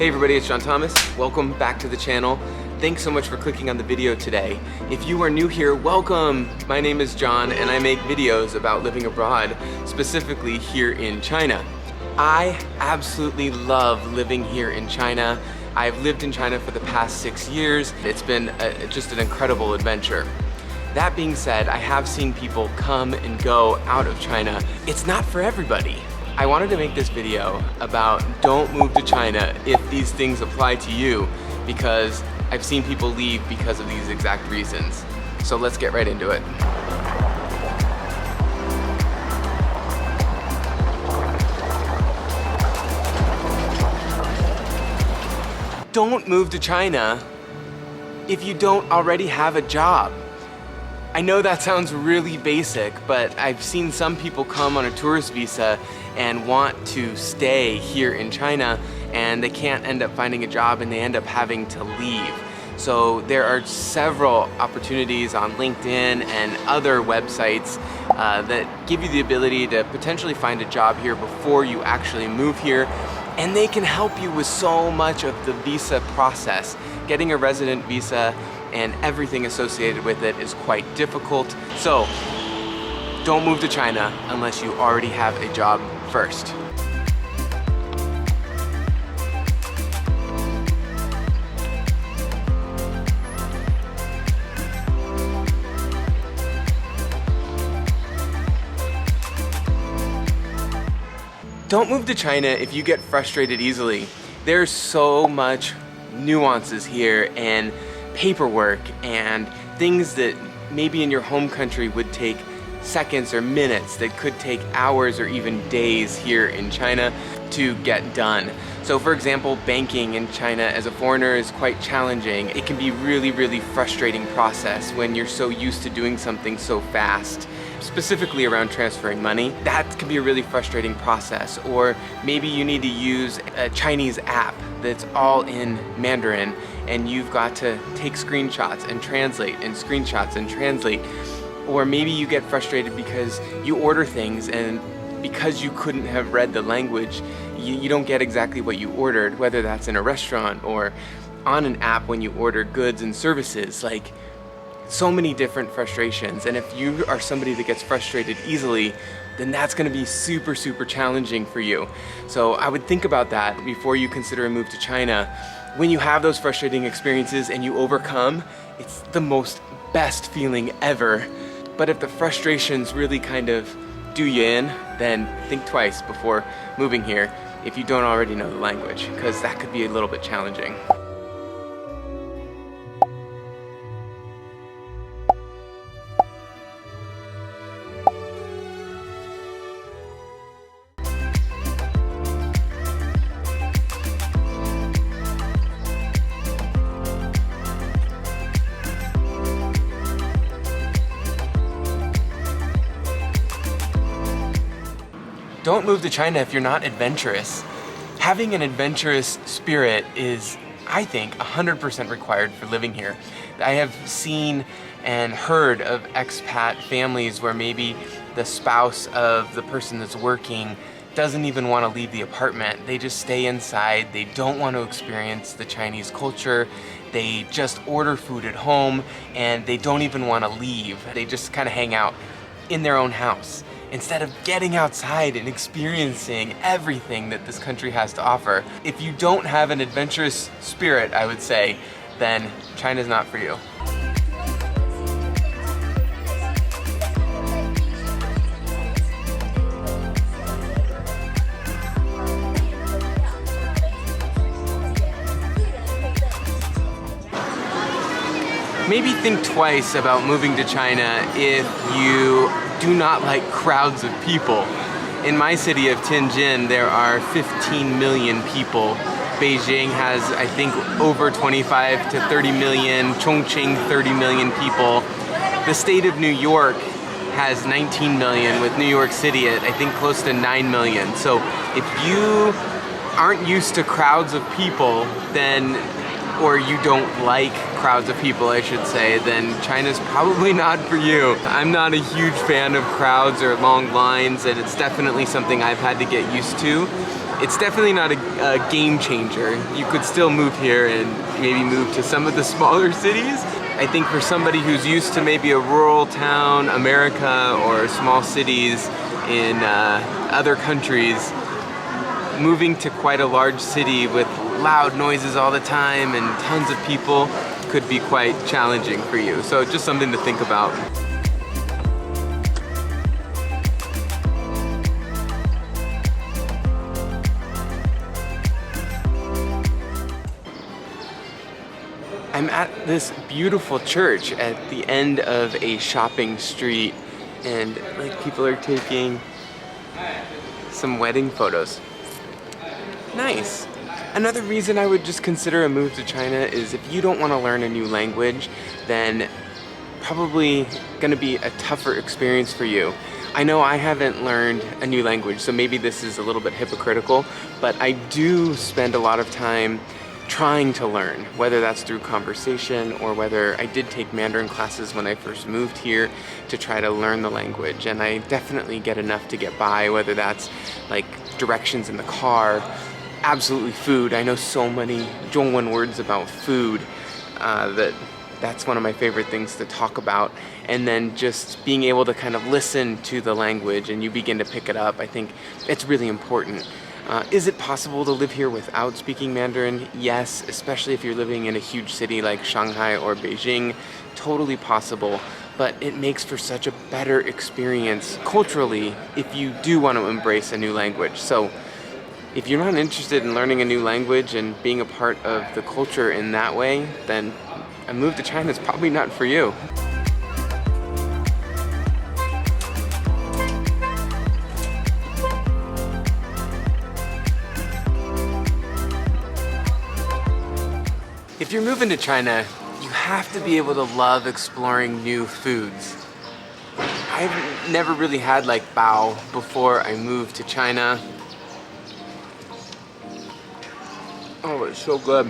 Hey everybody, it's John Thomas. Welcome back to the channel. Thanks so much for clicking on the video today. If you are new here, welcome. My name is John and I make videos about living abroad, specifically here in China. I absolutely love living here in China. I've lived in China for the past 6 years. It's been just an incredible adventure. That being said, I have seen people come and go out of China. It's not for everybody. I wanted to make this video about don't move to China if these things apply to you, because I've seen people leave because of these exact reasons. So let's get right into it. Don't move to China if you don't already have a job. I know that sounds really basic, but I've seen some people come on a tourist visa and want to stay here in China, and they can't end up finding a job and they end up having to leave. So there are several opportunities on LinkedIn and other websites that give you the ability to potentially find a job here before you actually move here. And they can help you with so much of the visa process. Getting a resident visa and everything associated with it is quite difficult. So don't move to China unless you already have a job first. Don't move to China if you get frustrated easily. There's so much nuances here and paperwork and things that maybe in your home country would take seconds or minutes that could take hours or even days here in China to get done. So for example, banking in China as a foreigner is quite challenging. It can be really frustrating process when you're so used to doing something so fast. Specifically around transferring money, that can be a really frustrating process. Or maybe you need to use a Chinese app that's all in Mandarin and you've got to take screenshots and translate and screenshots and translate. Or maybe you get frustrated because you order things and because you couldn't have read the language, you don't get exactly what you ordered, whether that's in a restaurant or on an app when you order goods and services. Like, so many different frustrations, and if you are somebody that gets frustrated easily, then that's going to be super challenging for you. So I would think about that before you consider a move to China. When you have those frustrating experiences and you overcome, it's the best feeling ever. But if the frustrations really kind of do you in, then think twice before moving here if you don't already know the language, because that could be a little bit challenging. Don't move to China if you're not adventurous. Having an adventurous spirit is, I think, 100% required for living here. I have seen and heard of expat families where maybe the spouse of the person that's working doesn't even want to leave the apartment. They just stay inside. They don't want to experience the Chinese culture. They just order food at home and they don't even want to leave. They just kind of hang out in their own house, instead of getting outside and experiencing everything that this country has to offer. If you don't have an adventurous spirit, I would say, then China's not for you. Maybe think twice about moving to China if you do not like crowds of people. In my city of Tianjin, there are 15 million people. Beijing has, I think, over 25 to 30 million, Chongqing 30 million people. The state of New York has 19 million, with New York City at, I think, close to 9 million. So if you aren't used to crowds of people, then or you don't like crowds of people, I should say, then China's probably not for you. I'm not a huge fan of crowds or long lines, and it's definitely something I've had to get used to. it's definitely not a game changer. You could still move here and maybe move to some of the smaller cities. I think for somebody who's used to maybe a rural town, America, or small cities in other countries, moving to quite a large city with loud noises all the time and tons of people could be quite challenging for you. So just something to think about. I'm at this beautiful church at the end of a shopping street, and like people are taking some wedding photos. Nice. Another reason I would just consider a move to China is if you don't want to learn a new language, then probably going to be a tougher experience for you. I know I haven't learned a new language, so maybe this is a little bit hypocritical, but I do spend a lot of time trying to learn, whether that's through conversation or whether I did take Mandarin classes when I first moved here to try to learn the language, and I definitely get enough to get by, whether that's like directions in the car, absolutely food. I know so many Zhongwen words about food that's one of my favorite things to talk about, and then just being able to kind of listen to the language and you begin to pick it up. I think it's really important. Is it possible to live here without speaking Mandarin? Yes, especially if you're living in a huge city like Shanghai or Beijing. Totally possible, but it makes for such a better experience culturally if you do want to embrace a new language. So if you're not interested in learning a new language and being a part of the culture in that way, then a move to China is probably not for you. If you're moving to China, you have to be able to love exploring new foods. I've never really had like bao before I moved to China. Oh, it's so good.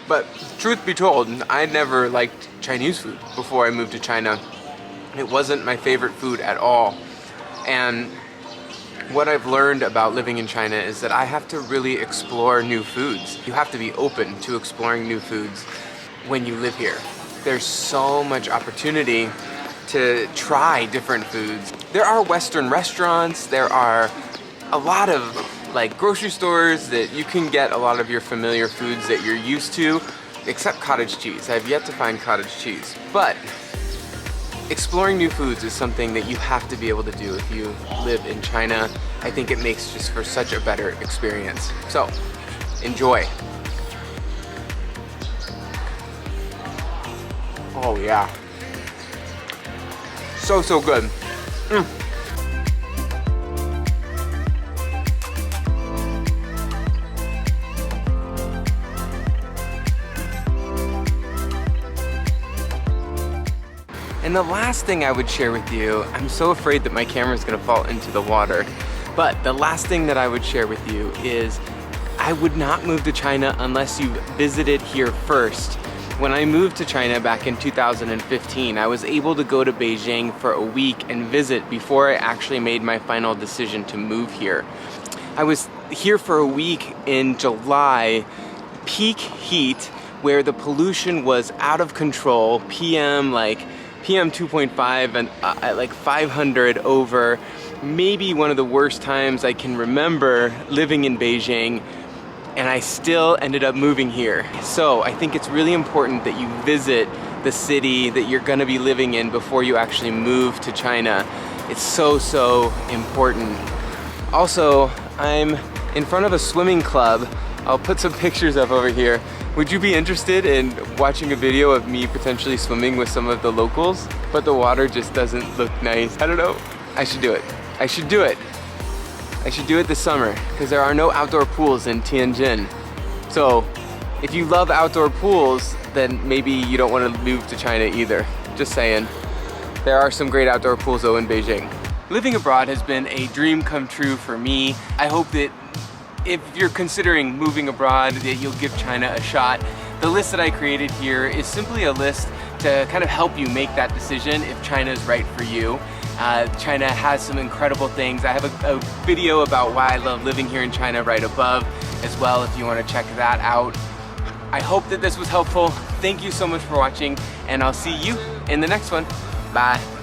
But truth be told, I never liked Chinese food before I moved to China. It wasn't my favorite food at all. And what I've learned about living in China is that I have to really explore new foods. You have to be open to exploring new foods when you live here. There's so much opportunity to try different foods. There are Western restaurants, there are a lot of like grocery stores that you can get a lot of your familiar foods that you're used to, except cottage cheese. I've yet to find cottage cheese. But exploring new foods is something that you have to be able to do if you live in China. I think it makes just for such a better experience. So, enjoy. Oh yeah. So good. And the last thing I would share with you, I'm so afraid that my camera is going to fall into the water, but the last thing that I would share with you is I would not move to China unless you visited here first. When I moved to China back in 2015, I was able to go to Beijing for a week and visit before I actually made my final decision to move here. I was here for a week in July, peak heat, where the pollution was out of control, PM 2.5 and at like 500 over, maybe one of the worst times I can remember living in Beijing, and I still ended up moving here. So I think it's really important that you visit the city that you're gonna be living in before you actually move to China. It's so important. Also, I'm in front of a swimming club. I'll put some pictures up over here. Would you be interested in watching a video of me potentially swimming with some of the locals? But the water just doesn't look nice. I don't know. I should do it. I should do it. I should do it this summer because there are no outdoor pools in Tianjin. So if you love outdoor pools, then maybe you don't want to move to China either. Just saying. There are some great outdoor pools though in Beijing. Living abroad has been a dream come true for me. I hope that if you're considering moving abroad, that you'll give China a shot. The list that I created here is simply a list to kind of help you make that decision if China is right for you. China has some incredible things. I have a video about why I love living here in China right above as well if you want to check that out. I hope that this was helpful. Thank you so much for watching, and I'll see you in the next one. Bye.